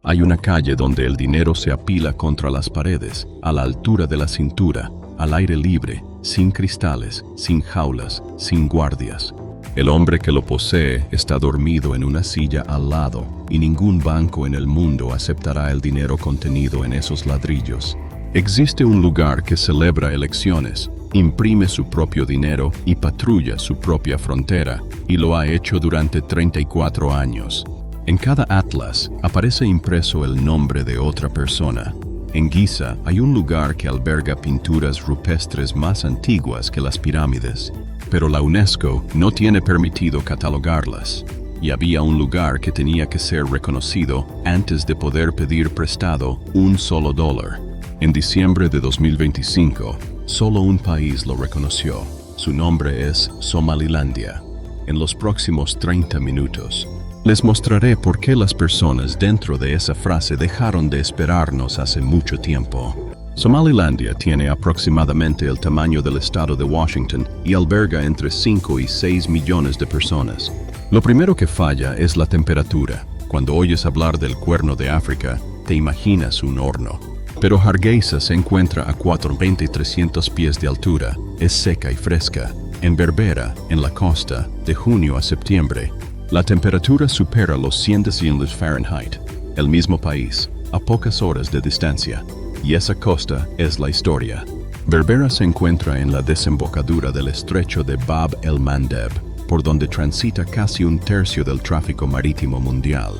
Hay una calle donde el dinero se apila contra las paredes, a la altura de la cintura, al aire libre, sin cristales, sin jaulas, sin guardias. El hombre que lo posee está dormido en una silla al lado, y ningún banco en el mundo aceptará el dinero contenido en esos ladrillos. Existe un lugar que celebra elecciones, imprime su propio dinero y patrulla su propia frontera, y lo ha hecho durante 34 años. En cada atlas aparece impreso el nombre de otra persona. En Giza hay un lugar que alberga pinturas rupestres más antiguas que las pirámides, pero la UNESCO no tiene permitido catalogarlas, y había un lugar que tenía que ser reconocido antes de poder pedir prestado $1. En diciembre de 2025, solo un país lo reconoció. Su nombre es Somalilandia. En los próximos 30 minutos, les mostraré por qué las personas dentro de esa frase dejaron de esperarnos hace mucho tiempo. Somalilandia tiene aproximadamente el tamaño del estado de Washington y alberga entre 5 y 6 millones de personas. Lo primero que falla es la temperatura. Cuando oyes hablar del Cuerno de África, te imaginas un horno. Pero Hargeisa se encuentra a 4.300 pies de altura, es seca y fresca. En Berbera, en la costa, de junio a septiembre, la temperatura supera los 100 decibeles Fahrenheit, el mismo país, a pocas horas de distancia. Y esa costa es la historia. Berbera se encuentra en la desembocadura del estrecho de Bab el-Mandeb, por donde transita casi un tercio del tráfico marítimo mundial.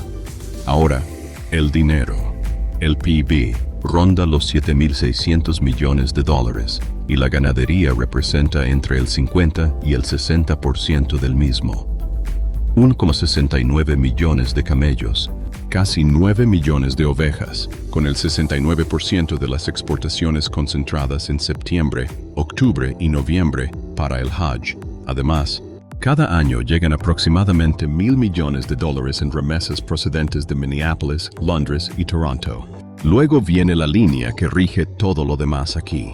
Ahora, el dinero. El PIB ronda los $7.600 millones, y la ganadería representa entre el 50 y el 60% del mismo. 1,69 millones de camellos, casi 9 millones de ovejas, con el 69% de las exportaciones concentradas en septiembre, octubre y noviembre para el Hajj. Además, cada año llegan aproximadamente $1.000 millones en remesas procedentes de Minneapolis, Londres y Toronto. Luego viene la línea que rige todo lo demás aquí.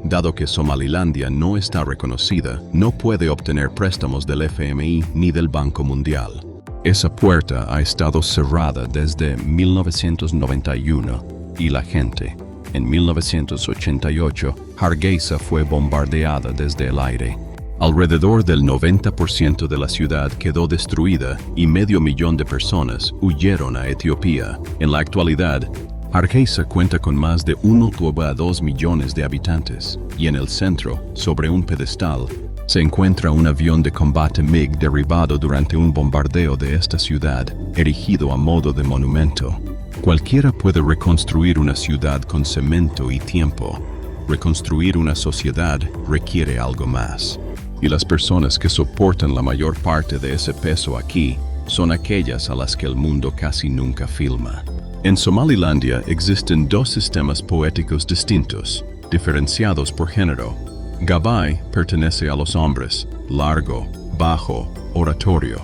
Dado que Somalilandia no está reconocida, no puede obtener préstamos del FMI ni del Banco Mundial. Esa puerta ha estado cerrada desde 1991 y la gente. En 1988, Hargeisa fue bombardeada desde el aire. Alrededor del 90% de la ciudad quedó destruida y 500,000 de personas huyeron a Etiopía. En la actualidad, Hargeisa cuenta con más de 1,2 millones de habitantes, y en el centro, sobre un pedestal, se encuentra un avión de combate MiG derribado durante un bombardeo de esta ciudad, erigido a modo de monumento. Cualquiera puede reconstruir una ciudad con cemento y tiempo. Reconstruir una sociedad requiere algo más. Y las personas que soportan la mayor parte de ese peso aquí son aquellas a las que el mundo casi nunca filma. En Somalilandia existen dos sistemas poéticos distintos, diferenciados por género. Gabay pertenece a los hombres, largo, bajo, oratorio.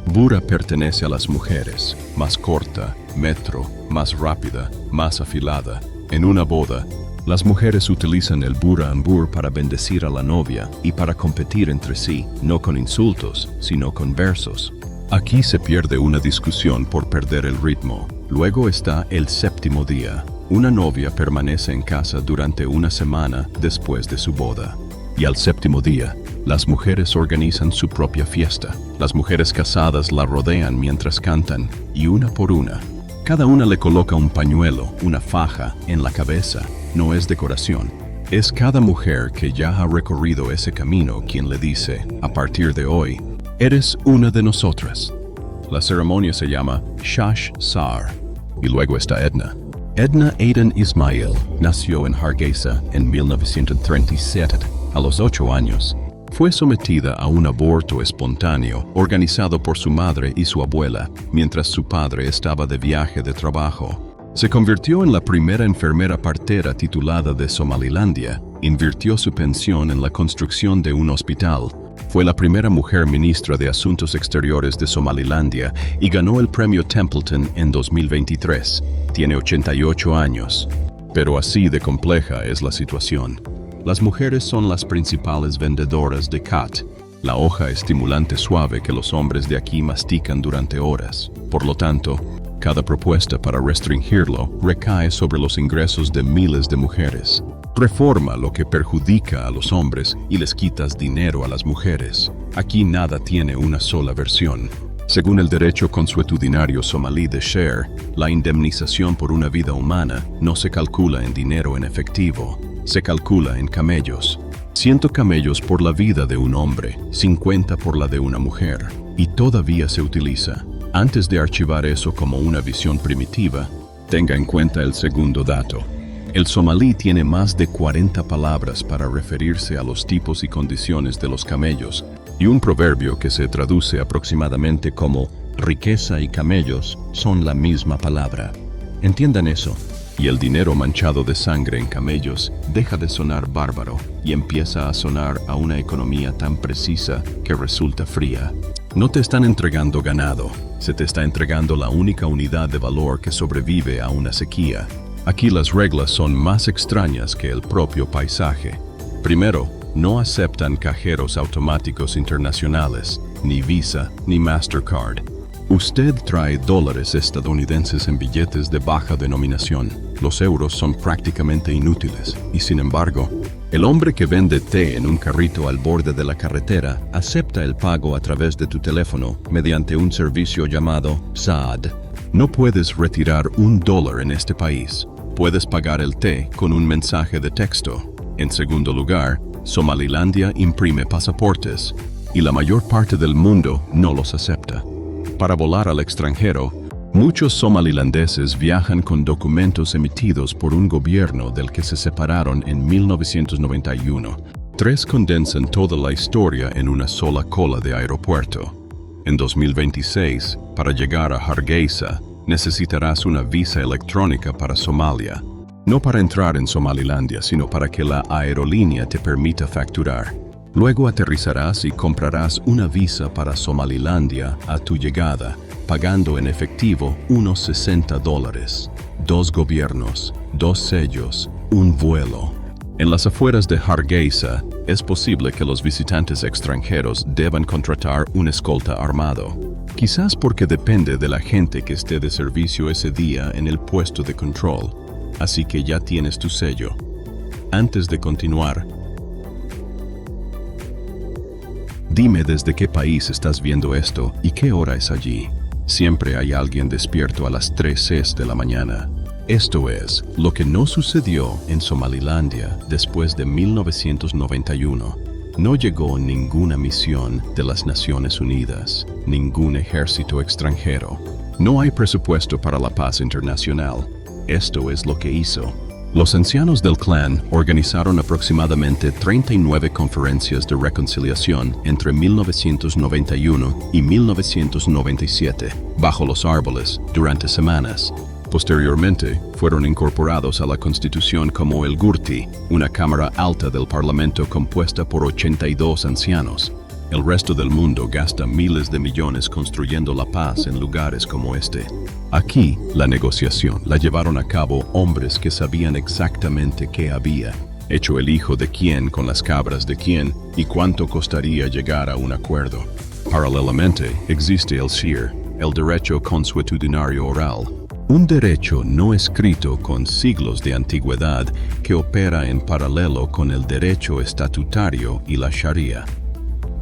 Bura pertenece a las mujeres, más corta, metro, más rápida, más afilada. En una boda, las mujeres utilizan el bura ambur para bendecir a la novia y para competir entre sí, no con insultos, sino con versos. Aquí se pierde una discusión por perder el ritmo. Luego está el séptimo día. Una novia permanece en casa durante una semana después de su boda. Y al séptimo día, las mujeres organizan su propia fiesta. Las mujeres casadas la rodean mientras cantan, y una por una. Cada una le coloca un pañuelo, una faja, en la cabeza. No es decoración. Es cada mujer que ya ha recorrido ese camino quien le dice, a partir de hoy, eres una de nosotras. La ceremonia se llama Shash Sar. Y luego está Edna. Edna Aden Ismail nació en Hargeisa en 1937, a los 8 años. Fue sometida a un aborto espontáneo organizado por su madre y su abuela, mientras su padre estaba de viaje de trabajo. Se convirtió en la primera enfermera partera titulada de Somalilandia, invirtió su pensión en la construcción de un hospital. Fue la primera mujer ministra de Asuntos Exteriores de Somalilandia y ganó el premio Templeton en 2023. Tiene 88 años. Pero así de compleja es la situación. Las mujeres son las principales vendedoras de khat, la hoja estimulante suave que los hombres de aquí mastican durante horas. Por lo tanto, cada propuesta para restringirlo recae sobre los ingresos de miles de mujeres. Reforma lo que perjudica a los hombres y les quitas dinero a las mujeres. Aquí nada tiene una sola versión. Según el derecho consuetudinario somalí de Sher, la indemnización por una vida humana no se calcula en dinero en efectivo, se calcula en camellos. 100 camellos por la vida de un hombre, 50 por la de una mujer, y todavía se utiliza. Antes de archivar eso como una visión primitiva, tenga en cuenta el segundo dato. El somalí tiene más de 40 palabras para referirse a los tipos y condiciones de los camellos, y un proverbio que se traduce aproximadamente como riqueza y camellos son la misma palabra. Entiendan eso, y el dinero manchado de sangre en camellos deja de sonar bárbaro y empieza a sonar a una economía tan precisa que resulta fría. No te están entregando ganado, se te está entregando la única unidad de valor que sobrevive a una sequía. Aquí las reglas son más extrañas que el propio paisaje. Primero, no aceptan cajeros automáticos internacionales, ni Visa, ni Mastercard. Usted trae dólares estadounidenses en billetes de baja denominación. Los euros son prácticamente inútiles, y sin embargo, el hombre que vende té en un carrito al borde de la carretera acepta el pago a través de tu teléfono mediante un servicio llamado Saad. No puedes retirar $1 en este país. Puedes pagar el té con un mensaje de texto. En segundo lugar, Somalilandia imprime pasaportes, y la mayor parte del mundo no los acepta. Para volar al extranjero, muchos somalilandeses viajan con documentos emitidos por un gobierno del que se separaron en 1991. 3 condensan toda la historia en una sola cola de aeropuerto. En 2026, para llegar a Hargeisa, necesitarás una visa electrónica para Somalia. No para entrar en Somalilandia, sino para que la aerolínea te permita facturar. Luego aterrizarás y comprarás una visa para Somalilandia a tu llegada, pagando en efectivo unos $60. 2 gobiernos, 2 sellos, un vuelo. En las afueras de Hargeisa, es posible que los visitantes extranjeros deban contratar un escolta armado. Quizás porque depende de la gente que esté de servicio ese día en el puesto de control. Así que ya tienes tu sello. Antes de continuar, dime desde qué país estás viendo esto y qué hora es allí. Siempre hay alguien despierto a las 3 de la mañana. Esto es lo que no sucedió en Somalilandia después de 1991. No llegó ninguna misión de las Naciones Unidas, ningún ejército extranjero. No hay presupuesto para la paz internacional. Esto es lo que hizo. Los ancianos del clan organizaron aproximadamente 39 conferencias de reconciliación entre 1991 y 1997, bajo los árboles, durante semanas. Posteriormente, fueron incorporados a la Constitución como el Gurti, una cámara alta del Parlamento compuesta por 82 ancianos. El resto del mundo gasta miles de millones construyendo la paz en lugares como este. Aquí, la negociación la llevaron a cabo hombres que sabían exactamente qué había hecho el hijo de quién con las cabras de quién y cuánto costaría llegar a un acuerdo. Paralelamente, existe el Shir, el derecho consuetudinario oral, un derecho no escrito con siglos de antigüedad que opera en paralelo con el derecho estatutario y la Sharia.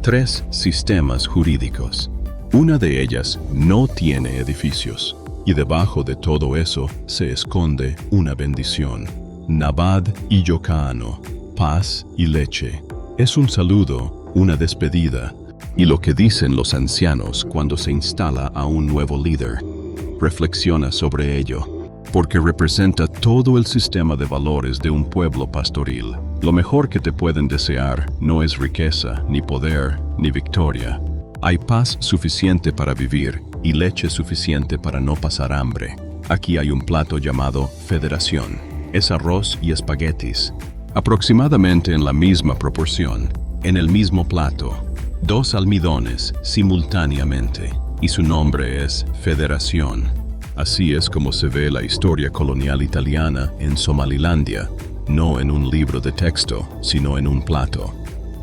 3 sistemas jurídicos. Una de ellas no tiene edificios, y debajo de todo eso se esconde una bendición. Nabad y Yocaano, paz y leche. Es un saludo, una despedida, y lo que dicen los ancianos cuando se instala a un nuevo líder. Reflexiona sobre ello, porque representa todo el sistema de valores de un pueblo pastoril. Lo mejor que te pueden desear no es riqueza, ni poder, ni victoria. Hay paz suficiente para vivir y leche suficiente para no pasar hambre. Aquí hay un plato llamado federación. Es arroz y espaguetis, aproximadamente en la misma proporción, en el mismo plato. 2 almidones simultáneamente, y su nombre es federación. Así es como se ve la historia colonial italiana en Somalilandia. no en un libro de texto, sino en un plato.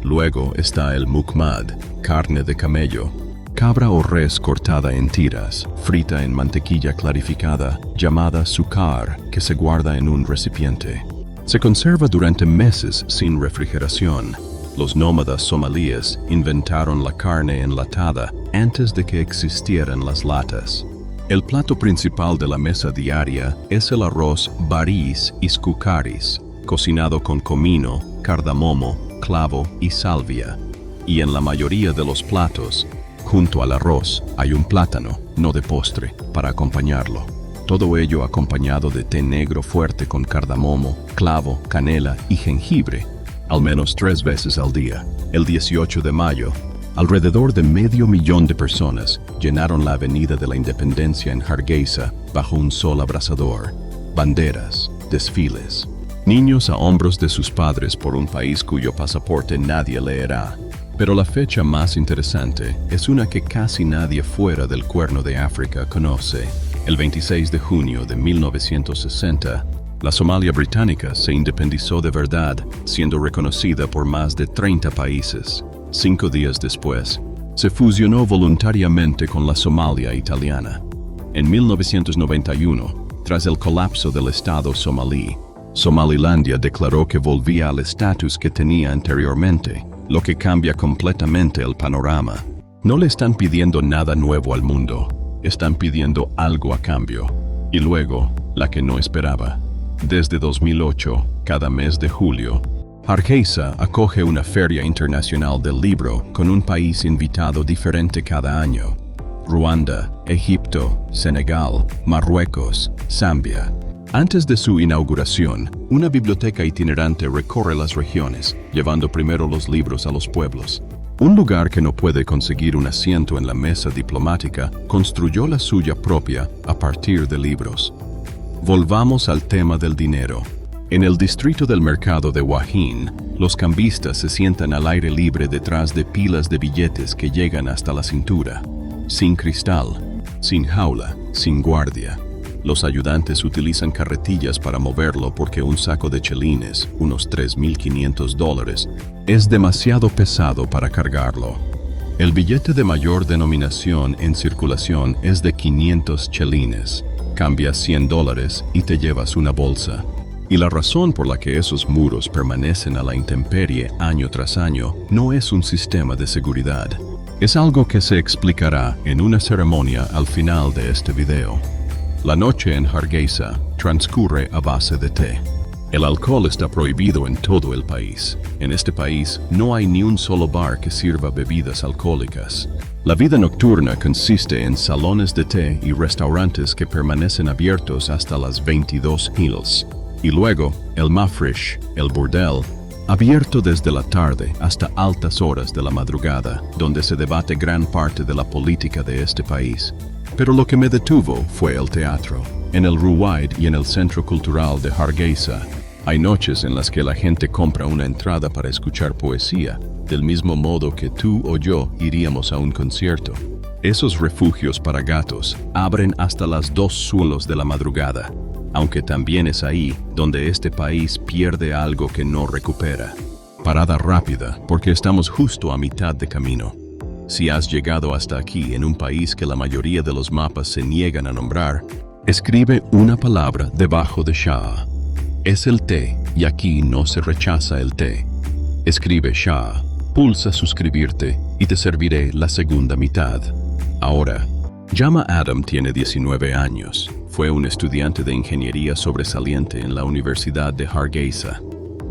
Luego está el mukmad, carne de camello, cabra o res cortada en tiras, frita en mantequilla clarificada, llamada sukar, que se guarda en un recipiente. Se conserva durante meses sin refrigeración. Los nómadas somalíes inventaron la carne enlatada antes de que existieran las latas. El plato principal de la mesa diaria es el arroz baris iskukaris, cocinado con comino, cardamomo, clavo y salvia. Y en la mayoría de los platos, junto al arroz, hay un plátano, no de postre, para acompañarlo. Todo ello acompañado de té negro fuerte con cardamomo, clavo, canela y jengibre, al menos 3 veces al día. El 18 de mayo, alrededor de 500,000 de personas llenaron la Avenida de la Independencia en Hargeisa bajo un sol abrasador. Banderas, desfiles, niños a hombros de sus padres por un país cuyo pasaporte nadie leerá. Pero la fecha más interesante es una que casi nadie fuera del Cuerno de África conoce. El 26 de junio de 1960, la Somalia británica se independizó de verdad, siendo reconocida por más de 30 países. 5 días después, se fusionó voluntariamente con la Somalia italiana. En 1991, tras el colapso del Estado somalí, Somalilandia declaró que volvía al estatus que tenía anteriormente, lo que cambia completamente el panorama. No le están pidiendo nada nuevo al mundo, están pidiendo algo a cambio. Y luego, la que no esperaba. Desde 2008, cada mes de julio, Hargeisa acoge una feria internacional del libro con un país invitado diferente cada año. Ruanda, Egipto, Senegal, Marruecos, Zambia. Antes de su inauguración, una biblioteca itinerante recorre las regiones, llevando primero los libros a los pueblos. Un lugar que no puede conseguir un asiento en la mesa diplomática, construyó la suya propia a partir de libros. Volvamos al tema del dinero. En el distrito del mercado de Huajín, los cambistas se sientan al aire libre detrás de pilas de billetes que llegan hasta la cintura. Sin cristal, sin jaula, sin guardia. Los ayudantes utilizan carretillas para moverlo porque un saco de chelines, unos $3,500, es demasiado pesado para cargarlo. El billete de mayor denominación en circulación es de 500 chelines. Cambias $100 y te llevas una bolsa. Y la razón por la que esos muros permanecen a la intemperie año tras año no es un sistema de seguridad. Es algo que se explicará en una ceremonia al final de este video. La noche en Hargeisa transcurre a base de té. El alcohol está prohibido en todo el país. En este país no hay ni un solo bar que sirva bebidas alcohólicas. La vida nocturna consiste en salones de té y restaurantes que permanecen abiertos hasta las 22 hills. Y luego, el mafresh, el burdel, abierto desde la tarde hasta altas horas de la madrugada, donde se debate gran parte de la política de este país. Pero lo que me detuvo fue el teatro. En el Ruwaid y en el Centro Cultural de Hargeisa, hay noches en las que la gente compra una entrada para escuchar poesía, del mismo modo que tú o yo iríamos a un concierto. Esos refugios para gatos abren hasta las 2 suelos de la madrugada, aunque también es ahí donde este país pierde algo que no recupera. Parada rápida, porque estamos justo a mitad de camino. Si has llegado hasta aquí en un país que la mayoría de los mapas se niegan a nombrar, escribe una palabra debajo de Shah. Es el té, y aquí no se rechaza el té. Escribe Shah, pulsa suscribirte y te serviré la segunda mitad. Ahora, Jama Adam tiene 19 años. Fue un estudiante de ingeniería sobresaliente en la Universidad de Hargeisa.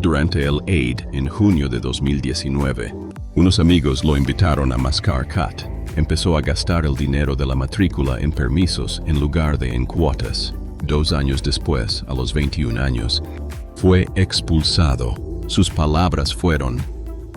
Durante el Eid en junio de 2019, unos amigos lo invitaron a mascar cat. Empezó a gastar el dinero de la matrícula en permisos en lugar de en cuotas. 2 años después, a los 21 años, fue expulsado. Sus palabras fueron: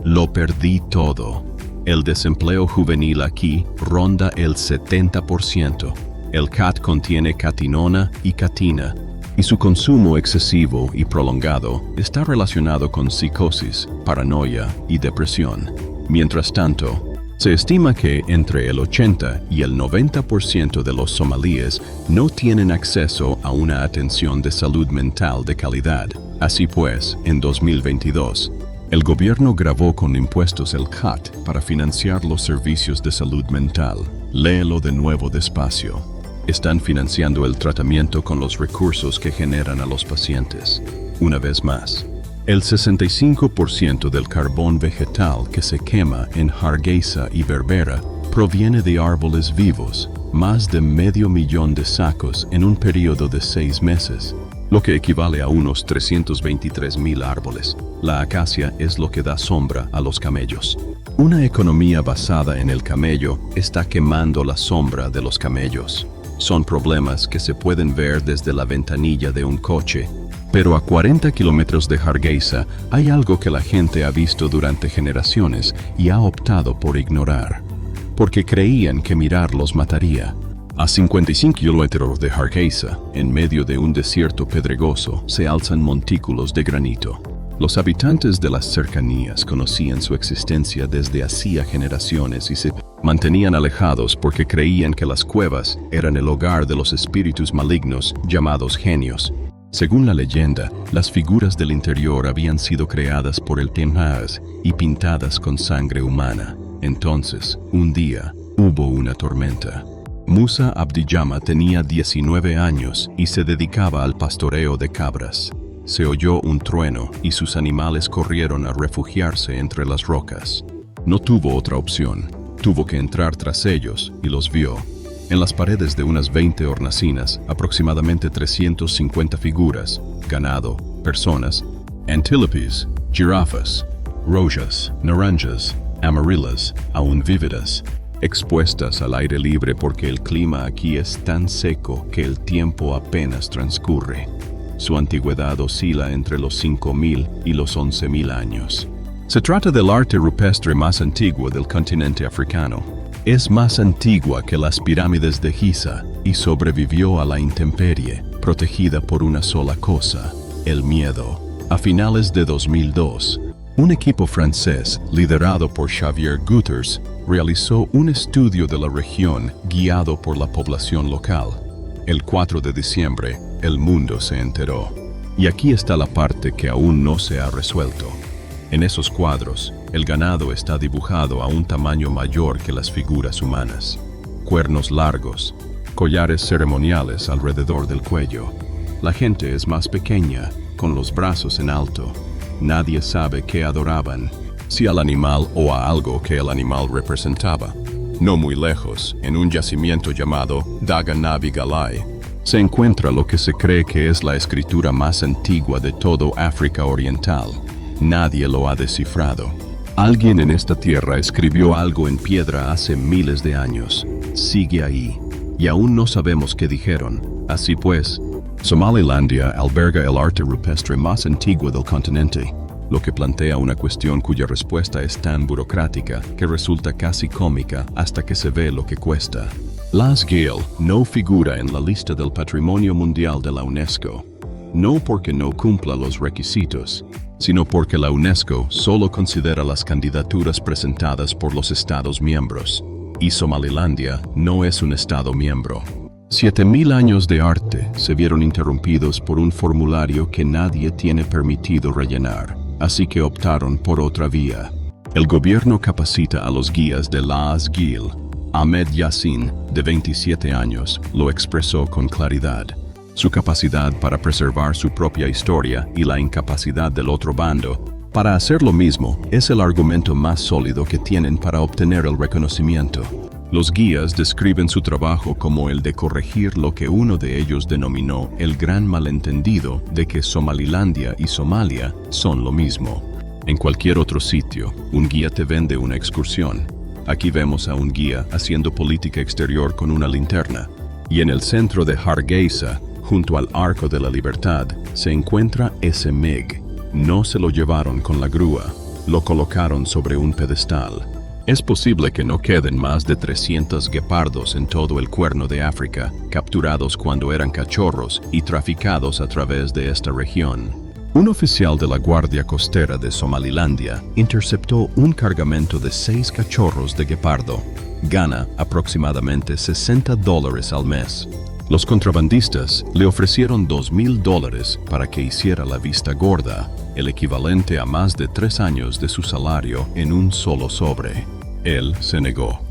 "Lo perdí todo". El desempleo juvenil aquí ronda el 70%. El cat contiene catinona y catina, y su consumo excesivo y prolongado está relacionado con psicosis, paranoia y depresión. Mientras tanto, se estima que entre el 80 y el 90% de los somalíes no tienen acceso a una atención de salud mental de calidad. Así pues, en 2022, el gobierno gravó con impuestos el CAT para financiar los servicios de salud mental. Léelo de nuevo despacio. Están financiando el tratamiento con los recursos que generan a los pacientes. Una vez más, el 65% del carbón vegetal que se quema en Hargeisa y Berbera proviene de árboles vivos, más de 500,000 de sacos en un periodo de 6 meses, lo que equivale a unos 323,000 árboles. La acacia es lo que da sombra a los camellos. Una economía basada en el camello está quemando la sombra de los camellos. Son problemas que se pueden ver desde la ventanilla de un coche, pero a 40 kilómetros de Hargeisa hay algo que la gente ha visto durante generaciones y ha optado por ignorar, porque creían que mirar los mataría. A 55 kilómetros de Hargeisa, en medio de un desierto pedregoso, se alzan montículos de granito. Los habitantes de las cercanías conocían su existencia desde hacía generaciones y se mantenían alejados porque creían que las cuevas eran el hogar de los espíritus malignos llamados genios. Según la leyenda, las figuras del interior habían sido creadas por el Temhaz y pintadas con sangre humana. Entonces, un día, hubo una tormenta. Musa Abdiyama tenía 19 años y se dedicaba al pastoreo de cabras. Se oyó un trueno y sus animales corrieron a refugiarse entre las rocas. No tuvo otra opción. Tuvo que entrar tras ellos y los vio. En las paredes de unas 20 hornacinas, aproximadamente 350 figuras, ganado, personas, antílopes, jirafas, rojas, naranjas, amarillas, aún vívidas, expuestas al aire libre porque el clima aquí es tan seco que el tiempo apenas transcurre. Su antigüedad oscila entre los 5,000 y los 11,000 años. Se trata del arte rupestre más antiguo del continente africano. Es más antigua que las pirámides de Giza y sobrevivió a la intemperie, protegida por una sola cosa, el miedo. A finales de 2002, un equipo francés, liderado por Xavier Gutters, realizó un estudio de la región guiado por la población local. El 4 de diciembre, el mundo se enteró. Y aquí está la parte que aún no se ha resuelto. En esos cuadros, el ganado está dibujado a un tamaño mayor que las figuras humanas. Cuernos largos, collares ceremoniales alrededor del cuello. La gente es más pequeña, con los brazos en alto. Nadie sabe qué adoraban, si al animal o a algo que el animal representaba. No muy lejos, en un yacimiento llamado Daganabi Galai, se encuentra lo que se cree que es la escritura más antigua de todo África Oriental. Nadie lo ha descifrado. Alguien en esta tierra escribió algo en piedra hace miles de años. Sigue ahí. Y aún no sabemos qué dijeron. Así pues, Somalilandia alberga el arte rupestre más antiguo del continente, lo que plantea una cuestión cuya respuesta es tan burocrática que resulta casi cómica hasta que se ve lo que cuesta. Las Gale no figura en la lista del Patrimonio Mundial de la UNESCO, no porque no cumpla los requisitos, sino porque la UNESCO solo considera las candidaturas presentadas por los Estados miembros, y Somalilandia no es un Estado miembro. 7,000 años de arte se vieron interrumpidos por un formulario que nadie tiene permitido rellenar, así que optaron por otra vía. El gobierno capacita a los guías de Las Gil. Ahmed Yassin, de 27 años, lo expresó con claridad. Su capacidad para preservar su propia historia y la incapacidad del otro bando para hacer lo mismo es el argumento más sólido que tienen para obtener el reconocimiento. Los guías describen su trabajo como el de corregir lo que uno de ellos denominó el gran malentendido de que Somalilandia y Somalia son lo mismo. En cualquier otro sitio, un guía te vende una excursión. Aquí vemos a un guía haciendo política exterior con una linterna. Y en el centro de Hargeisa, junto al Arco de la Libertad, se encuentra ese Meg. No se lo llevaron con la grúa, lo colocaron sobre un pedestal. Es posible que no queden más de 300 guepardos en todo el Cuerno de África, capturados cuando eran cachorros y traficados a través de esta región. Un oficial de la Guardia Costera de Somalilandia interceptó un cargamento de 6 cachorros de guepardo. Gana aproximadamente $60 al mes. Los contrabandistas le ofrecieron $2,000 para que hiciera la vista gorda, el equivalente a más de 3 años de su salario en un solo sobre. Él se negó.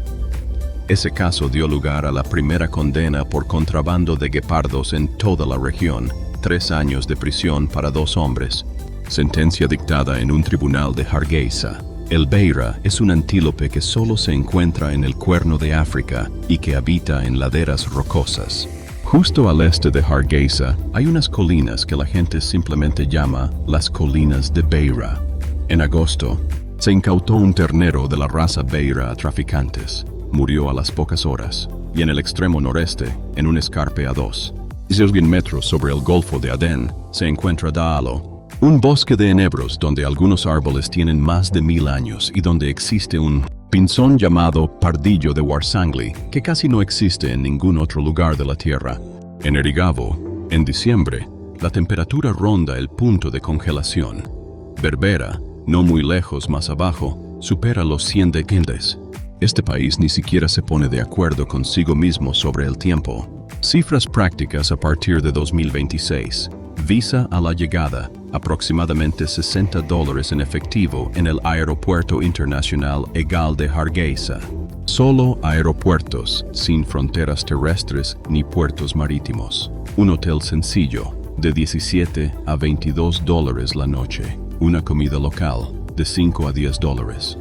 Ese caso dio lugar a la primera condena por contrabando de guepardos en toda la región, 3 años de prisión para 2 hombres. Sentencia dictada en un tribunal de Hargeisa. El beira es un antílope que solo se encuentra en el Cuerno de África y que habita en laderas rocosas. Justo al este de Hargeisa hay unas colinas que la gente simplemente llama las colinas de Beira. En agosto, se incautó un ternero de la raza beira a traficantes. Murió a las pocas horas, y en el extremo noreste, en un escarpe a 2 metros sobre el Golfo de Adén, se encuentra Daalo, un bosque de enebros donde algunos árboles tienen más de 1000 años y donde existe un pinzón llamado pardillo de Warsangli, que casi no existe en ningún otro lugar de la Tierra. En Erigavo, en diciembre, la temperatura ronda el punto de congelación. Berbera, no muy lejos más abajo, supera los 100 decades. Este país ni siquiera se pone de acuerdo consigo mismo sobre el tiempo. Cifras prácticas a partir de 2026. Visa a la llegada, aproximadamente $60 en efectivo en el Aeropuerto Internacional Egal de Hargeisa. Solo aeropuertos, sin fronteras terrestres ni puertos marítimos. Un hotel sencillo, de $17 a $22 la noche. Una comida local, de $5 a $10.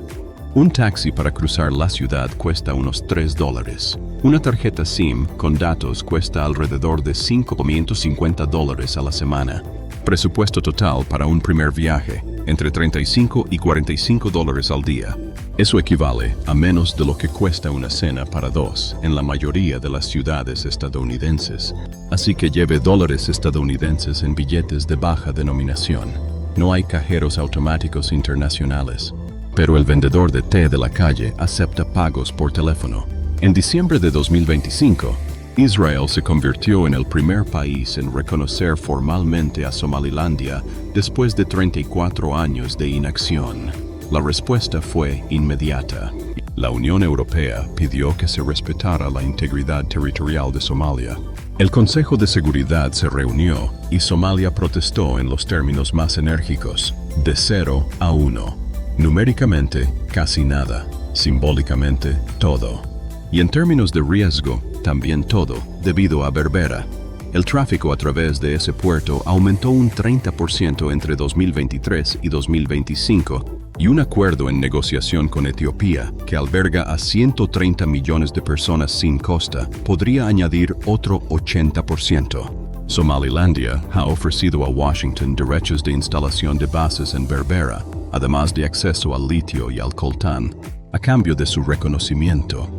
Un taxi para cruzar la ciudad cuesta unos $3. Una tarjeta SIM con datos cuesta alrededor de $550 a la semana. Presupuesto total para un primer viaje, entre $35 y $45 al día. Eso equivale a menos de lo que cuesta una cena para 2 en la mayoría de las ciudades estadounidenses. Así que lleve dólares estadounidenses en billetes de baja denominación. No hay cajeros automáticos internacionales. Pero el vendedor de té de la calle acepta pagos por teléfono. En diciembre de 2025, Israel se convirtió en el primer país en reconocer formalmente a Somalilandia después de 34 años de inacción. La respuesta fue inmediata. La Unión Europea pidió que se respetara la integridad territorial de Somalia. El Consejo de Seguridad se reunió y Somalia protestó en los términos más enérgicos, de 0 a 1. Numéricamente, casi nada. Simbólicamente, todo. Y en términos de riesgo, también todo, debido a Berbera. El tráfico a través de ese puerto aumentó un 30% entre 2023 y 2025, y un acuerdo en negociación con Etiopía, que alberga a 130 millones de personas sin costa, podría añadir otro 80%. Somalilandia ha ofrecido a Washington derechos de instalación de bases en Berbera, además de acceso al litio y al coltán, a cambio de su reconocimiento.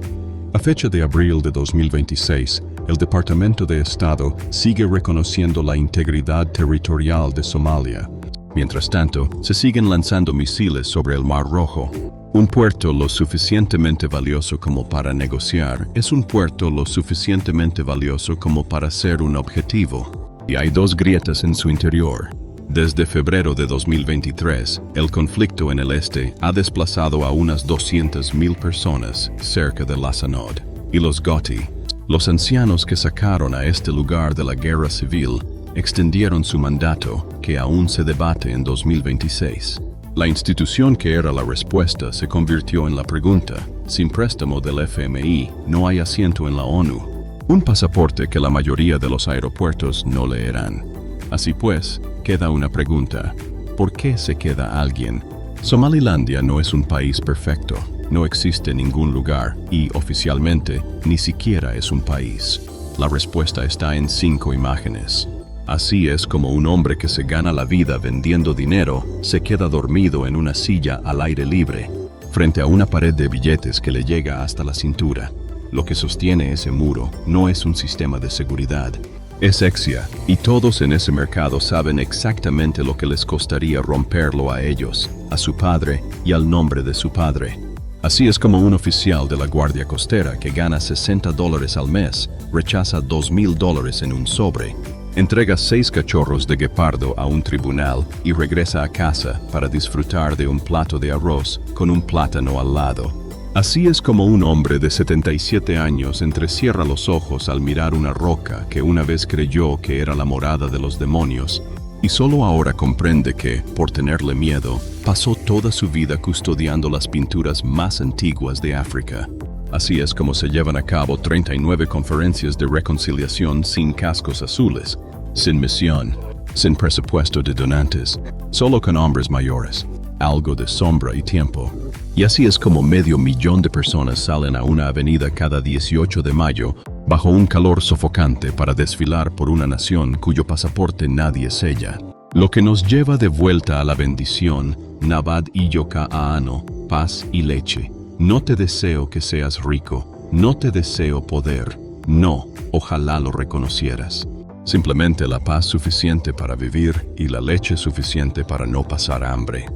A fecha de abril de 2026, el Departamento de Estado sigue reconociendo la integridad territorial de Somalia. Mientras tanto, se siguen lanzando misiles sobre el Mar Rojo. Un puerto lo suficientemente valioso como para negociar es un puerto lo suficientemente valioso como para ser un objetivo. Y hay 2 grietas en su interior. Desde febrero de 2023, el conflicto en el este ha desplazado a unas 200,000 personas cerca de Lasanod. Y los Goti, los ancianos que sacaron a este lugar de la guerra civil, extendieron su mandato, que aún se debate en 2026. La institución que era la respuesta se convirtió en la pregunta. Sin préstamo del FMI, no hay asiento en la ONU. Un pasaporte que la mayoría de los aeropuertos no leerán. Así pues, queda una pregunta. ¿Por qué se queda alguien? Somalilandia no es un país perfecto. No existe ningún lugar y, oficialmente, ni siquiera es un país. La respuesta está en 5 imágenes. Así es como un hombre que se gana la vida vendiendo dinero se queda dormido en una silla al aire libre, frente a una pared de billetes que le llega hasta la cintura. Lo que sostiene ese muro no es un sistema de seguridad. Es Exia, y todos en ese mercado saben exactamente lo que les costaría romperlo a ellos, a su padre y al nombre de su padre. Así es como un oficial de la Guardia Costera que gana $60 al mes rechaza $2,000 en un sobre, entrega 6 cachorros de guepardo a un tribunal y regresa a casa para disfrutar de un plato de arroz con un plátano al lado. Así es como un hombre de 77 años entrecierra los ojos al mirar una roca que una vez creyó que era la morada de los demonios, y solo ahora comprende que, por tenerle miedo, pasó toda su vida custodiando las pinturas más antiguas de África. Así es como se llevan a cabo 39 conferencias de reconciliación sin cascos azules, sin misión, sin presupuesto de donantes, solo con hombres mayores, algo de sombra y tiempo. Y así es como 500,000 de personas salen a una avenida cada 18 de mayo bajo un calor sofocante para desfilar por una nación cuyo pasaporte nadie sella. Lo que nos lleva de vuelta a la bendición, Nabad Iyoka Aano, paz y leche. No te deseo que seas rico, no te deseo poder, no, ojalá lo reconocieras. Simplemente la paz suficiente para vivir y la leche suficiente para no pasar hambre.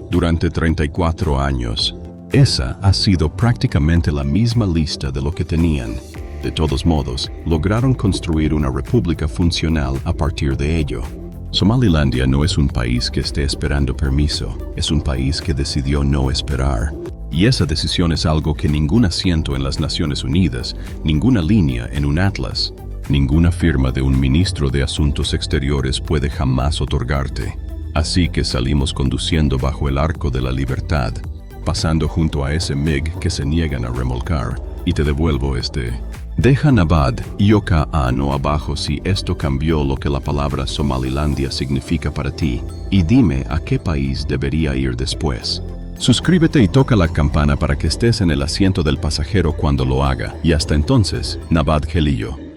Durante 34 años, esa ha sido prácticamente la misma lista de lo que tenían. De todos modos, lograron construir una república funcional a partir de ello. Somalilandia no es un país que esté esperando permiso, es un país que decidió no esperar. Y esa decisión es algo que ningún asiento en las Naciones Unidas, ninguna línea en un atlas, ninguna firma de un ministro de Asuntos Exteriores puede jamás otorgarte. Así que salimos conduciendo bajo el arco de la libertad, pasando junto a ese MiG que se niegan a remolcar, y te devuelvo este. Deja Nabad Iyoka Aano abajo si esto cambió lo que la palabra Somalilandia significa para ti, y dime a qué país debería ir después. Suscríbete y toca la campana para que estés en el asiento del pasajero cuando lo haga, y hasta entonces, Nabad Gelillo.